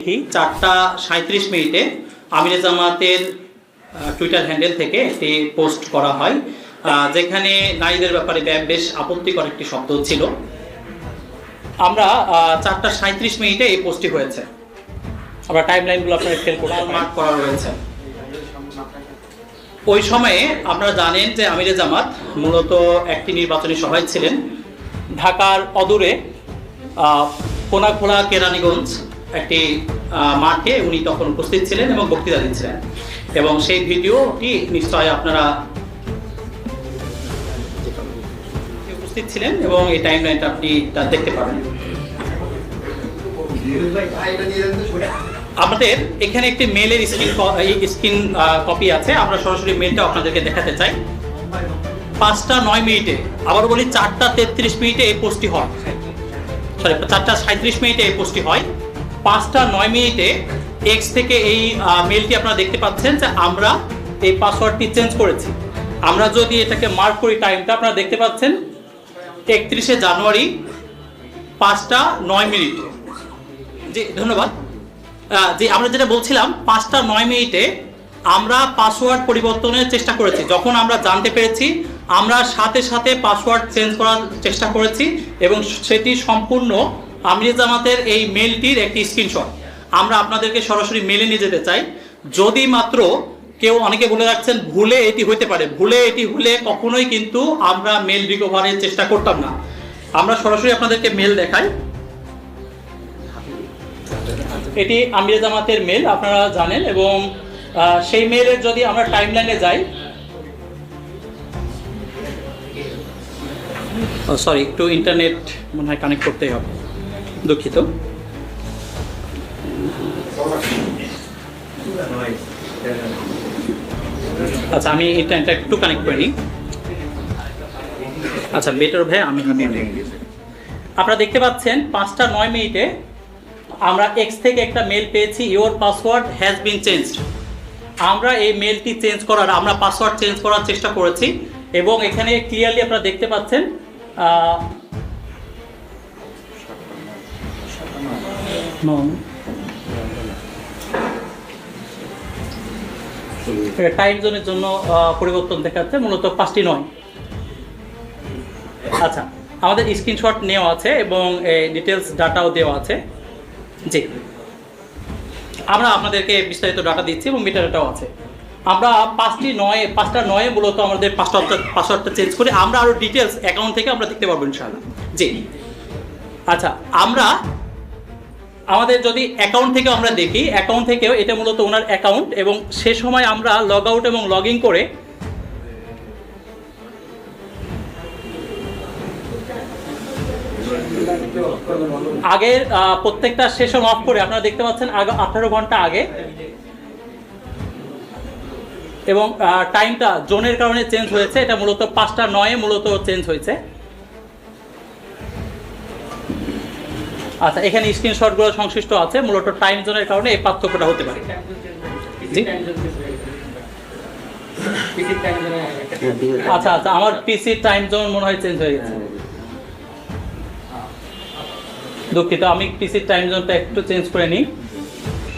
4:37 আমিরে জামাতের Twitter handle থেকে একটি পোস্ট করা হয়, যেখানে নারীদের ব্যাপারে বেশ আপত্তিকর একটি শব্দ ছিল। আমরা 4:37 এই পোস্টটি হয়েছে। আমরা টাইমলাইনগুলো আপনারা খেয়াল করে মার্ক করা রয়েছে। ওই সময়ে আপনারা জানেন যে আমিরে জামাত মূলত একটি নির্বাচনী সভায় ছিলেন ঢাকার অদূরে কোনাখোলা কেরানীগঞ্জ একটি মাঠে। উনি তখন উপস্থিত ছিলেন এবং বক্তৃতা দিচ্ছিলেন, এবং সেই ভিডিওটি নিশ্চয় আপনারা উপস্থিত ছিলেন এবং এই টাইমলাইনটা আপনি দেখতে পাবেন। আমাদের এখানে একটি মেলের স্ক্রিন কপি আছে, আমরা সরাসরি মেলটা আপনাদেরকে দেখাতে চাই। 5:09 আবার বলি 4:33 এই পোস্টটি হয়, সরি 4:37 এই পোস্টটি হয়। 5:09 এক্স থেকে এই মেলটি আপনারা দেখতে পাচ্ছেন যে আমরা এই পাসওয়ার্ডটি চেঞ্জ করেছি। আমরা যদি এটাকে মার্ক করি টাইমটা, আপনারা দেখতে পাচ্ছেন 31 জানুয়ারি 5:09। জি ধন্যবাদ। যে আমরা যেটা বলছিলাম 5:09 আমরা পাসওয়ার্ড পরিবর্তনের চেষ্টা করেছি। যখন আমরা জানতে পেরেছি আমরা সাথে সাথে পাসওয়ার্ড চেঞ্জ করার চেষ্টা করেছি, এবং সেটি সম্পূর্ণ আমিরে জামাতের এই মেলটির একটি স্ক্রিনশট আমরা আপনাদেরকে সরাসরি মেলে নিয়ে যেতে চাই। যদি মাত্র কেউ অনেকে বলে রাখছেন ভুলে এটি হতে পারে, ভুলে এটি হলে কখনোই কিন্তু আমরা মেল রিকভারের চেষ্টা করতাম না। আমরা সরাসরি আপনাদেরকে মেল দেখাই। এটি আমিরে জামাতের মেল, আপনারা জানেন, এবং সেই মেলের যদি আমরা টাইমলাইনে যাই, সরি একটু ইন্টারনেট মনে হয় কানেক্ট করতেই হবে, দুঃখিত। আচ্ছা আমি ইন্টারনেটটা একটু কানেক্ট করে নিই। আচ্ছা বেটার ভাই, আমি আপনারা দেখতে পাচ্ছেন 5:09 আমরা এক্স থেকে একটা মেল পেয়েছি, your password has been changed. আমরা এই মেলটি চেঞ্জ করার, আমরা পাসওয়ার্ড চেঞ্জ করার চেষ্টা করেছি, এবং এখানে ক্লিয়ারলি আপনারা দেখতে পাচ্ছেন টাইম জোনের জন্য পরিবর্তন দেখাচ্ছে, মূলত 5:09। আচ্ছা আমাদের স্ক্রিনশট নেওয়া আছে এবং ডিটেলস ডাটাও দেওয়া আছে। জি আমরা আপনাদেরকে বিস্তারিত ডাটা দিচ্ছি এবং মিটারটাও আছে। আমরা 5:09 মূলত আমাদের পাসওয়ার্ডটা চেঞ্জ করে আমরা আরও ডিটেলস অ্যাকাউন্ট থেকে আমরা দেখতে পারবো ইনশাআল্লাহ। জি আচ্ছা আমরা আমাদের যদি অ্যাকাউন্ট থেকে আমরা দেখি, অ্যাকাউন্ট থেকেও এটা মূলত ওনার অ্যাকাউন্ট, এবং সে সময় আমরা লগ আউট এবং লগ ইন করে আগের প্রত্যেকটা সেশন অফ করে আপনারা দেখতে পাচ্ছেন 18 ঘন্টা আগে, এবং টাইমটা জোনের কারণে চেঞ্জ হয়েছে। এটা মূলত 5:09 মূলত চেঞ্জ হয়েছে। আচ্ছা এখানে স্ক্রিনশটগুলো সংশ্লিষ্ট আছে, মূলত টাইম জোনের কারণে এই পার্থক্যটা হতে পারে। জি আচ্ছা আচ্ছা আমার পিসি টাইম জোন মনে হয় চেঞ্জ হয়ে গেছে, দুঃখিত। আমি পিসির টাইম জোনটা একটু চেঞ্জ করে নিই।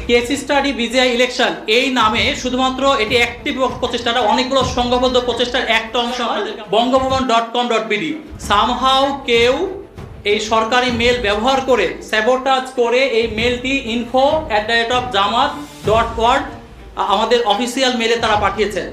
কেস স্টাডি বিজিআই ইলেকশন এই নামে শুধুমাত্র এটি একটি প্রচেষ্টাটা, অনেকগুলো সংঘবদ্ধ প্রচেষ্টার একটা অংশ। বঙ্গভবন.com.bd সামহাউ কেউ এই সরকারি মেল ব্যবহার করে স্যাবোটাজ করে এই মেলটি info@jamat.org আমাদের অফিসিয়াল মেলে তারা পাঠিয়েছেন।